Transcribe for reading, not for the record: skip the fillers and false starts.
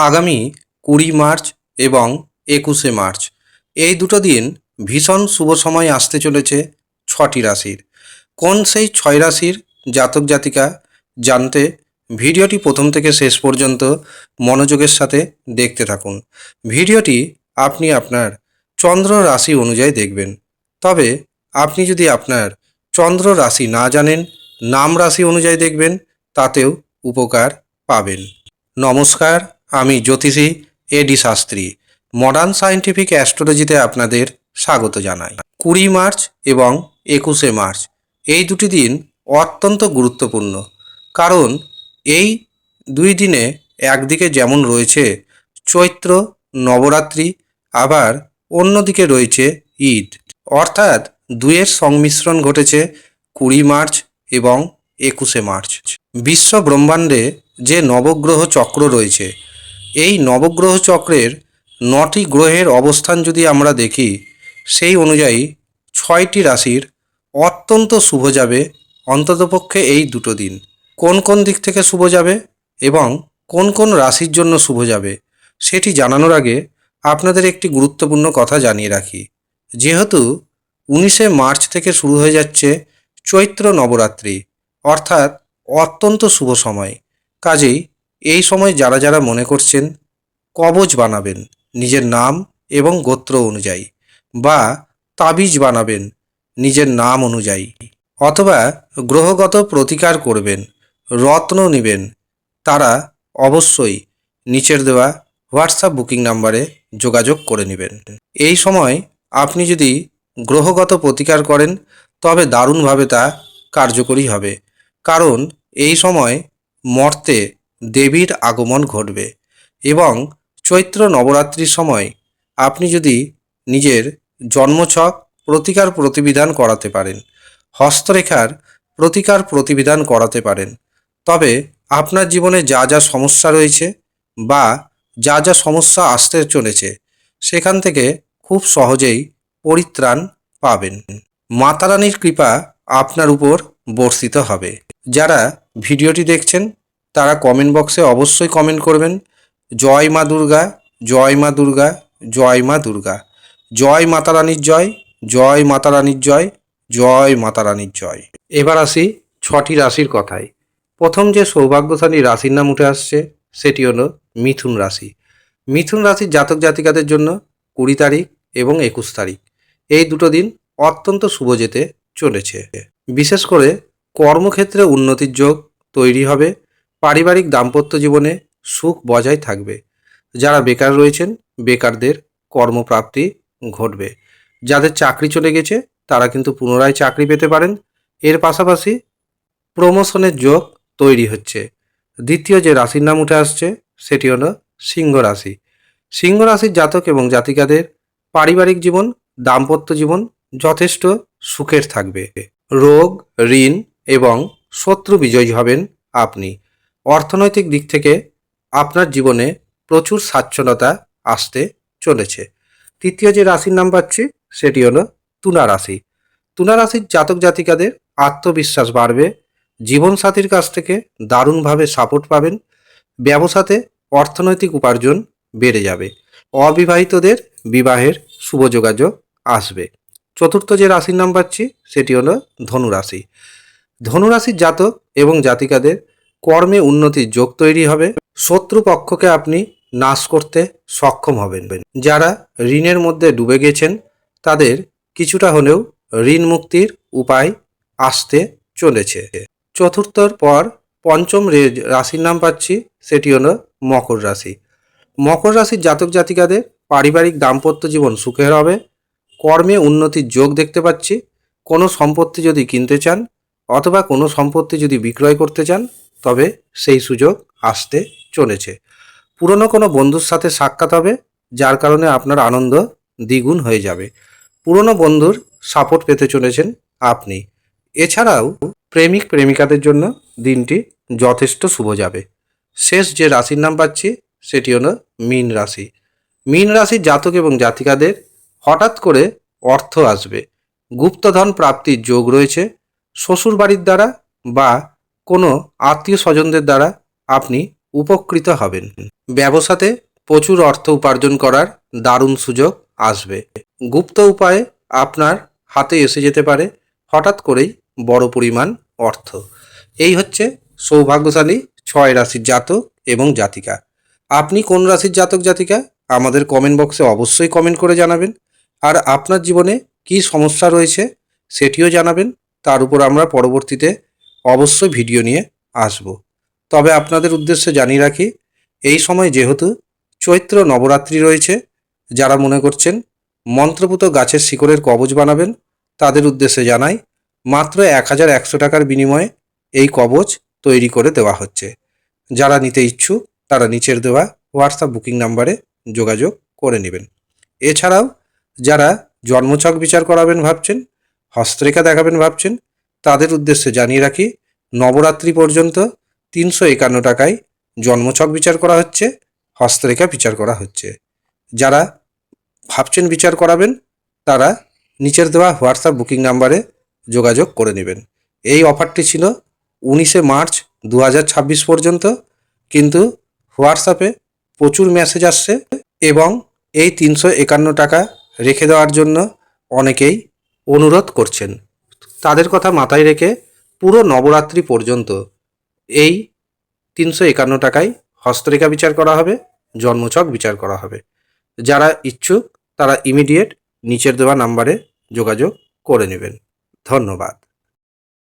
আগামী 20 মার্চ এবং 21 মার্চ এই দুটো দিন ভীষণ শুভ সময় আসতে চলেছে 6টি রাশির। কোন সেই 6 রাশির জাতক জাতিকা জানতে ভিডিওটি প্রথম থেকে শেষ পর্যন্ত মনোযোগের সাথে দেখতে থাকুন। ভিডিওটি আপনি আপনার চন্দ্র রাশি অনুযায়ী দেখবেন। তবে আপনি যদি আপনার চন্দ্র রাশি না জানেন, নাম রাশি অনুযায়ী দেখবেন, তাতেও উপকার পাবেন। নমস্কার, আমি জ্যোতিষী এডি শাস্ত্রী। মডার্ন সায়েন্টিফিক অ্যাস্ট্রোলজিতে আপনাদের স্বাগত জানাই। 20 মার্চ এবং 21 মার্চ এই দুটি দিন অত্যন্ত গুরুত্বপূর্ণ, কারণ এই দুই দিনে একদিকে যেমন রয়েছে চৈত্র নবরাত্রি, আবার অন্যদিকে রয়েছে ঈদ, অর্থাৎ দুয়ের সংমিশ্রণ ঘটেছে 20 মার্চ এবং 21 মার্চ। বিশ্ব ব্রহ্মাণ্ডে যে নবগ্রহ চক্র রয়েছে, এই নবগ্রহ চক্রের 9টি গ্রহের অবস্থান যদি আমরা দেখি, সেই অনুযায়ী 6টি রাশির অত্যন্ত শুভ যাবে অন্ততপক্ষে এই দুটো দিন। কোন কোন দিক থেকে শুভ যাবে এবং কোন কোন রাশির জন্য শুভ যাবে সেটি জানানোর আগে আপনাদের একটি গুরুত্বপূর্ণ কথা জানিয়ে রাখি। যেহেতু 19 মার্চ থেকে শুরু হয়ে যাচ্ছে চৈত্র নবরাত্রি, অর্থাৎ অত্যন্ত শুভ সময়, কাজেই এই সময় যারা যারা মনে করছেন কবচ বানাবেন নিজের নাম এবং গোত্র অনুযায়ী, বা তাবিজ বানাবেন নিজের নাম অনুযায়ী, অথবা গ্রহগত প্রতিকার করবেন, রত্ন নেবেন, তারা অবশ্যই নিচের দেওয়া হোয়াটসঅ্যাপ বুকিং নাম্বারে যোগাযোগ করে নেবেন। এই সময় আপনি যদি গ্রহগত প্রতিকার করেন তবে দারুণভাবে তা কার্যকরী হবে, কারণ এই সময় মর্তে দেবীর আগমন ঘটবে। এবং চৈত্র নবরাত্রির সময় আপনি যদি নিজের জন্মছক প্রতিকার প্রতিবিধান করাতে পারেন, হস্তরেখার প্রতিকার প্রতিবিধান করাতে পারেন, তবে আপনার জীবনে যা যা সমস্যা রয়েছে বা যা যা সমস্যা আসতে চলেছে সেখান থেকে খুব সহজেই পরিত্রাণ পাবেন। মাতা রানীর কৃপা আপনার উপর বর্ষিত হবে। যারা ভিডিওটি দেখছেন তারা কমেন্ট বক্সে অবশ্যই কমেন্ট করবেন, জয় মা দুর্গা, জয় মা দুর্গা, জয় মা দুর্গা, জয় মাতা রানীর জয়, জয় মাতা রানীর জয়, জয় মাতা রানীর জয়। এবার আসি 6টি রাশির কথায়। প্রথম যে সৌভাগ্যশালী রাশির নাম উঠে আসছে সেটি হলো মিথুন রাশি। মিথুন রাশির জাতক জাতিকাদের জন্য 20 তারিখ এবং 21 তারিখ এই দুটো দিন অত্যন্ত শুভ যেতে চলেছে। বিশেষ করে কর্মক্ষেত্রে উন্নতির যোগ তৈরি হবে, পারিবারিক দাম্পত্য জীবনে সুখ বজায় থাকবে। যারা বেকার রয়েছেন বেকারদের কর্মপ্রাপ্তি ঘটবে। যাদের চাকরি চলে গেছে তারা কিন্তু পুনরায় চাকরি পেতে পারেন। এর পাশাপাশি প্রমোশনের যোগ তৈরি হচ্ছে। দ্বিতীয় যে রাশির নাম উঠে আসছে সেটি হলো সিংহ রাশি। সিংহ রাশির জাতক এবং জাতিকাদের পারিবারিক জীবন, দাম্পত্য জীবন যথেষ্ট সুখের থাকবে। রোগ, ঋণ এবং শত্রু বিজয়ী হবেন আপনি। অর্থনৈতিক দিক থেকে আপনার জীবনে প্রচুর স্বাচ্ছন্দ্যতা আসতে চলেছে। তৃতীয় যে রাশির নাম পাচ্ছি সেটি হলো তুলা রাশি। তুলা রাশির জাতক জাতিকাদের আত্মবিশ্বাস বাড়বে, জীবনসাথীর কাছ থেকে দারুণভাবে সাপোর্ট পাবেন, ব্যবসাতে অর্থনৈতিক উপার্জন বেড়ে যাবে, অবিবাহিতদের বিবাহের শুভ যোগাযোগ আসবে। চতুর্থ যে রাশির নাম পাচ্ছি সেটি হলো ধনুরাশি। ধনুরাশির জাতক এবং জাতিকাদের কর্মে উন্নতির যোগ তৈরি হবে, শত্রুপক্ষকে আপনি নাশ করতে সক্ষম হবেন। যারা ঋণের মধ্যে ডুবে গেছেন তাদের কিছুটা হলেও ঋণ মুক্তির উপায় আসতে চলেছে। চতুর্থর পর পঞ্চম রাশির নাম পাচ্ছি সেটি হলো মকর রাশি। মকর রাশির জাতক জাতিকাদের পারিবারিক দাম্পত্য জীবন সুখের হবে, কর্মে উন্নতির যোগ দেখতে পাচ্ছি। কোনো সম্পত্তি যদি কিনতে চান অথবা কোনো সম্পত্তি যদি বিক্রয় করতে চান তবে সেই সুযোগ আসতে চলেছে। পুরনো কোনো বন্ধুর সাথে সাক্ষাৎ হবে, যার কারণে আপনার আনন্দ দ্বিগুণ হয়ে যাবে। পুরনো বন্ধুর সাপোর্ট পেতে চলেছেন আপনি। এছাড়াও প্রেমিক প্রেমিকাদের জন্য দিনটি যথেষ্ট শুভ যাবে। শেষ যে রাশির নাম পাচ্ছি সেটি হলো মীন রাশি। মীন রাশির জাতক এবং জাতিকাদের হঠাৎ করে অর্থ আসবে, গুপ্তধন প্রাপ্তির যোগ রয়েছে। শ্বশুর বাড়ির দ্বারা বা কোনো আত্মীয় স্বজনদের দ্বারা আপনি উপকৃত হবেন। ব্যবসাতে প্রচুর অর্থ উপার্জন করার দারুণ সুযোগ আসবে। গুপ্ত উপায়ে আপনার হাতে এসে যেতে পারে হঠাৎ করেই বড় পরিমাণ অর্থ। এই হচ্ছে সৌভাগ্যশালী 6 রাশির জাতক এবং জাতিকা। আপনি কোন রাশির জাতক জাতিকা আমাদের কমেন্ট বক্সে অবশ্যই কমেন্ট করে জানাবেন। আর আপনার জীবনে কী সমস্যা রয়েছে সেটিও জানাবেন। তার উপর আমরা পরবর্তীতে অবশ্যই ভিডিও নিয়ে আসব। তবে আপনাদের উদ্দেশ্যে জানিয়ে রাখি, এই সময় যেহেতু চৈত্র নবরাত্রি রয়েছে, যারা মনে করছেন মন্ত্রপুত গাছের শিকড়ের কবচ বানাবেন তাদের উদ্দেশ্যে জানাই, মাত্র 1100 টাকার বিনিময়ে এই কবচ তৈরি করে দেওয়া হচ্ছে। যারা নিতে ইচ্ছুক তারা নিচের দেওয়া হোয়াটসঅ্যাপ বুকিং নাম্বারে যোগাযোগ করে নেবেন। এছাড়াও যারা জন্মছক বিচার করাবেন ভাবছেন, হস্তরেখা দেখাবেন ভাবছেন, তাদের উদ্দেশ্যে জানিয়ে রাখি, নবরাত্রি পর্যন্ত 351 টাকায় জন্মছক বিচার করা হচ্ছে, হস্তরেখা বিচার করা হচ্ছে। যারা ভাবছেন বিচার করাবেন তারা নিচের দেওয়া হোয়াটসঅ্যাপ বুকিং নাম্বারে যোগাযোগ করে নেবেন। এই অফারটি ছিল 19 মার্চ 2026 পর্যন্ত, কিন্তু হোয়াটসঅ্যাপে প্রচুর মেসেজ আসছে এবং এই 351 টাকা রেখে দেওয়ার জন্য অনেকেই অনুরোধ করছেন। তাদের কথা মাথায় রেখে পুরো নবরাত্রি পর্যন্ত এই 351 টাকায় হস্তরেখা বিচার করা হবে, জন্মছক বিচার করা হবে। যারা ইচ্ছুক তারা ইমিডিয়েট নিচের দেওয়া নাম্বারে যোগাযোগ করে নেবেন। ধন্যবাদ।